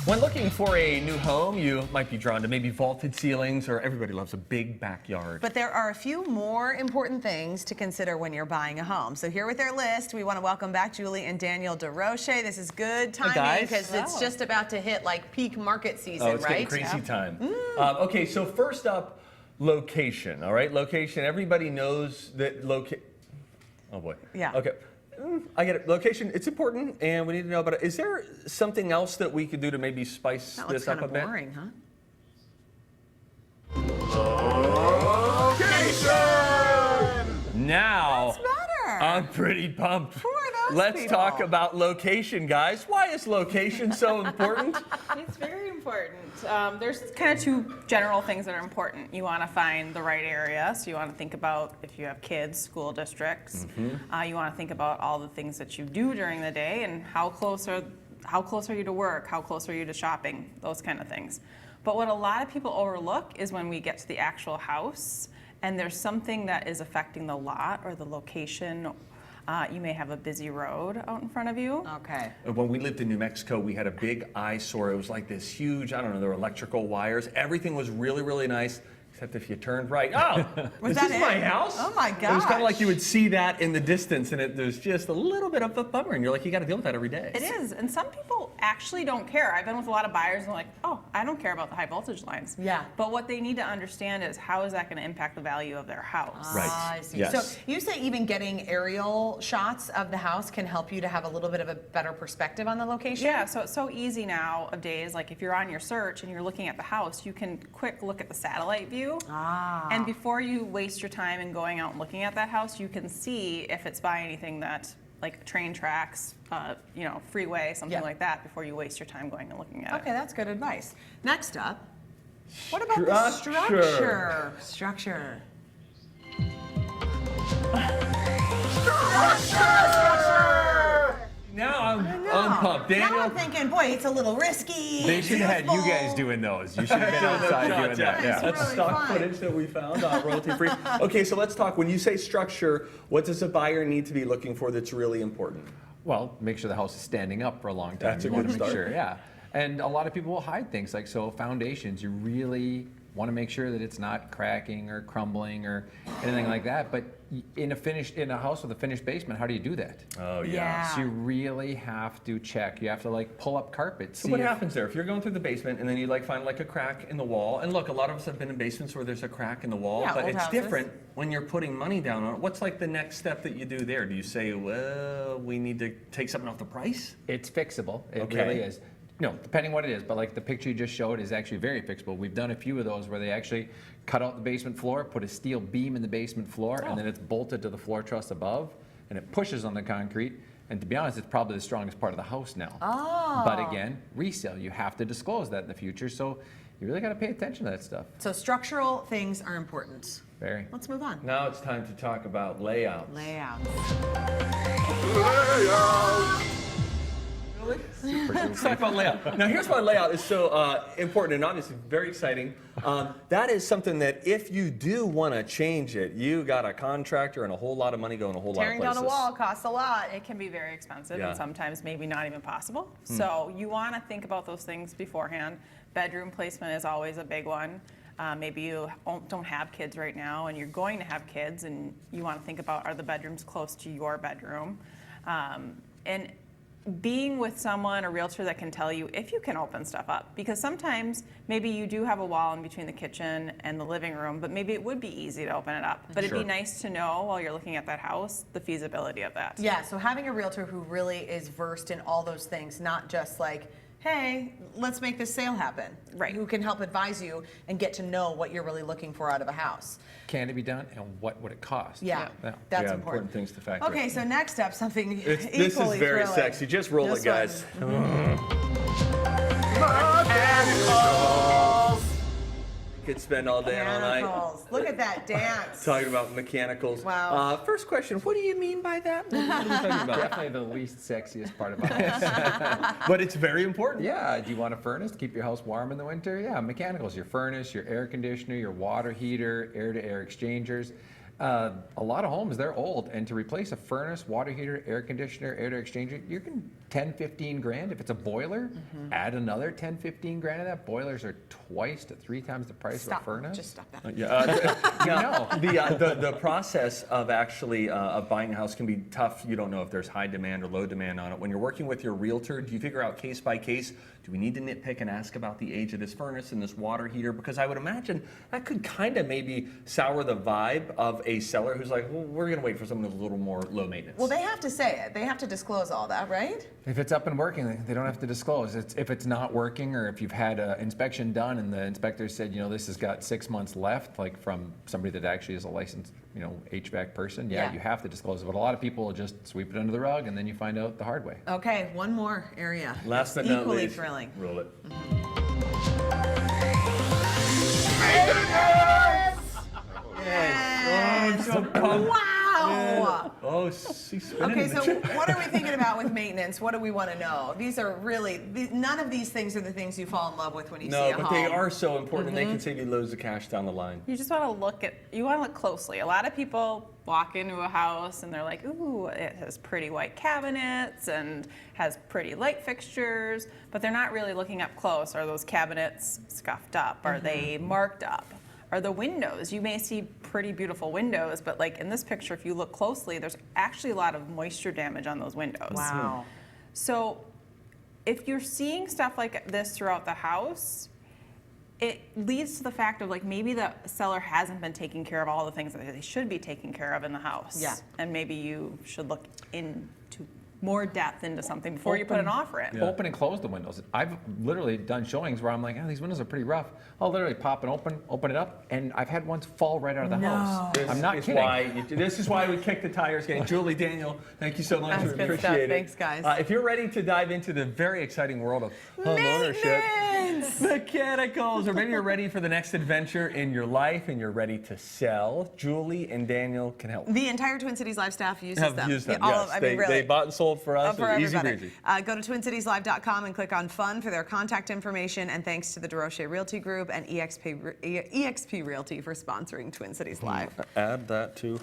When looking for a new home, you might be drawn to maybe vaulted ceilings, or everybody loves a big backyard. But there are a few more important things to consider when you're buying a home. So here with their list, we want to welcome back Julie and Daniel DeRoche. This is good timing because it's just about to hit like peak market season, it's right? getting crazy time. Okay, so first up, location. All right, location. Everybody knows that Oh boy. Yeah. Okay. I get it. Location, it's important, and we need to know about it. Is there something else that we could do to maybe spice this up a bit? That looks kind of boring, huh? Location! Now, That's better. I'm pretty pumped. Who are those Let's people? talk about location, guys. Why is location so important? It's very important. There's kind of two general things that are important. You want to find the right area, so you want to think about if you have kids, school districts. You want to think about all the things that you do during the day and how close are you to work, how close are you to shopping, those kind of things. But what a lot of people overlook is when we get to the actual house and there's something that is affecting the lot or the location. You may have a busy road out in front of you. Okay. When we lived in New Mexico, we had a big eyesore. It was like this huge, I don't know, there were electrical wires. Everything was really, really nice, except if you turned right. Oh, Was this that is my it? house? Oh my It was kind of like gosh. you would see that in the distance, and there's just a little bit of a bummer, and you're like, you got to deal with that every day. It is, and some people actually don't care. I've been with a lot of buyers and they're like, oh, I don't care about the high voltage lines. Yeah. But what they need to understand is how is that going to impact the value of their house? Right. I see. Yes. So you say even getting aerial shots of the house can help you to have a little bit of a better perspective on the location? Yeah, so it's so easy nowadays. Like if you're on your search and you're looking at the house, you can quick look at the satellite view. And before you waste your time in going out and looking at that house, you can see if it's by anything that, like train tracks, freeway, something like that, before you waste your time going and looking at it. Okay, that's good advice. Next up, what about the structure? Structure. Now I'm pumped. Daniel? Now I'm thinking, boy, it's a little risky. They should have had you guys doing those. You should have been outside doing that. Yeah. That's really stock fun. footage that we found, royalty free. Okay, so let's talk. When you say structure, what does a buyer need to be looking for that's really important? Well, make sure the house is standing up for a long time. That's a you want good to make start. sure, yeah. And a lot of people will hide things like foundations. You really want to make sure that it's not cracking or crumbling or anything like that. But in a house with a finished basement, how do you do that? Oh Yeah. So you really have to check. You have to like pull up carpet. So what happens there? If you're going through the basement and then you like find like a crack in the wall, and look, a lot of us have been in basements where there's a crack in the wall, Yeah, but old it's houses. different when you're putting money down on it. What's like the next step that you do there? Do you say, well, we need to take something off the price? It's fixable. It Okay. really is. No, depending what it is, but like the picture you just showed is actually very fixable. We've done a few of those where they actually cut out the basement floor, put a steel beam in the basement floor, and then it's bolted to the floor truss above, and it pushes on the concrete. And to be honest, it's probably the strongest part of the house now. But again, resale, you have to disclose that in the future, so you really got to pay attention to that stuff. So structural things are important. Very. Let's move on. Now it's time to talk about layouts. Layout. Let's talk about layout. Now, here's why layout is so important and obviously very exciting. That is something that if you do want to change it, you got a contractor and a whole lot of money going a whole lot of Tearing places. down a wall costs a lot. It can be very expensive Yeah. and sometimes maybe not even possible. So you want to think about those things beforehand. Bedroom placement is always a big one. Maybe you don't have kids right now and you're going to have kids and you want to think about, are the bedrooms close to your bedroom? And being with someone, a realtor that can tell you if you can open stuff up. Because sometimes maybe you do have a wall in between the kitchen and the living room, but maybe it would be easy to open it up. But it'd be nice to know while you're looking at that house, the feasibility of that. Yeah, so having a realtor who really is versed in all those things, not just like, hey, let's make this sale happen. Right. Who can help advise you and get to know what you're really looking for out of a house. Can it be done, and what would it cost? Yeah, Yeah. that's Yeah, important. things to factor. Okay, so next up, something This is equally very thrilling. sexy. Just roll This it, guys. Could spend all day and all night Mechanicals. Look at that dance. talking about mechanicals. Wow. First question, what do you mean by that? What are you talking about? Definitely the least sexiest part of a house. But it's very important. Yeah, do you want a furnace to keep your house warm in the winter? Yeah, mechanicals, your furnace, your air conditioner, your water heater, air-to-air exchangers. A lot of homes, they're old, and to replace a furnace, water heater, air conditioner, air-to-air exchanger, you can 10, 15 grand. If it's a boiler, add another 10, 15 grand of that. Boilers are twice to 3 times the price of a furnace. Just stop that. The process of actually of buying a house can be tough. You don't know if there's high demand or low demand on it. When you're working with your realtor, do you figure out case by case? Do we need to nitpick and ask about the age of this furnace and this water heater? Because I would imagine that could kind of maybe sour the vibe of a seller who's like, well, we're going to wait for someone who's a little more low maintenance. Well, they have to say it. They have to disclose all that, right? If it's up and working, they don't have to disclose. If it's not working, or if you've had an inspection done and the inspector said, this has got 6 months left, like from somebody that actually is a licensed, HVAC person, you have to disclose it. But a lot of people will just sweep it under the rug, and then you find out the hard way. Okay, one more area. Last but not equally least, thrilling. Roll it. Yes. Oh, I'm so pumped. Wow. Oh, she's spinning. Okay, so what are we thinking about with maintenance? What do we want to know? These are really, none of these things are the things you fall in love with when you see a home. No, but they are so important, and they can save you loads of cash down the line. You just want to look closely. A lot of people walk into a house and they're like, ooh, it has pretty white cabinets and has pretty light fixtures, but they're not really looking up close. Are those cabinets scuffed up? Are they marked up? Are the windows? You may see pretty beautiful windows, but like in this picture, if you look closely, there's actually a lot of moisture damage on those windows. Wow. So if you're seeing stuff like this throughout the house, it leads to the fact of like maybe the seller hasn't been taking care of all the things that they should be taking care of in the house. Yeah. And maybe you should look into more depth into something before you put an offer in. Yeah. Open and close the windows. I've literally done showings where I'm like, these windows are pretty rough. I'll literally pop and open it up, and I've had ones fall right out of the house. I'm not kidding. This is why we kick the tires again. Julie, Daniel, thank you so much. That's We good appreciate stuff. it. Thanks, guys. If you're ready to dive into the very exciting world of home ownership, mechanicals, or maybe you're ready for the next adventure in your life and you're ready to sell, Julie and Daniel can help. The entire Twin Cities Live staff uses Have them. used them, Yeah, all yes. of, I mean, really. They bought and sold for us. For It was easy everybody. breezy. Go to twincitieslive.com and click on Fun for their contact information. And thanks to the DeRoche Realty Group and EXP Realty for sponsoring Twin Cities Live. Add that to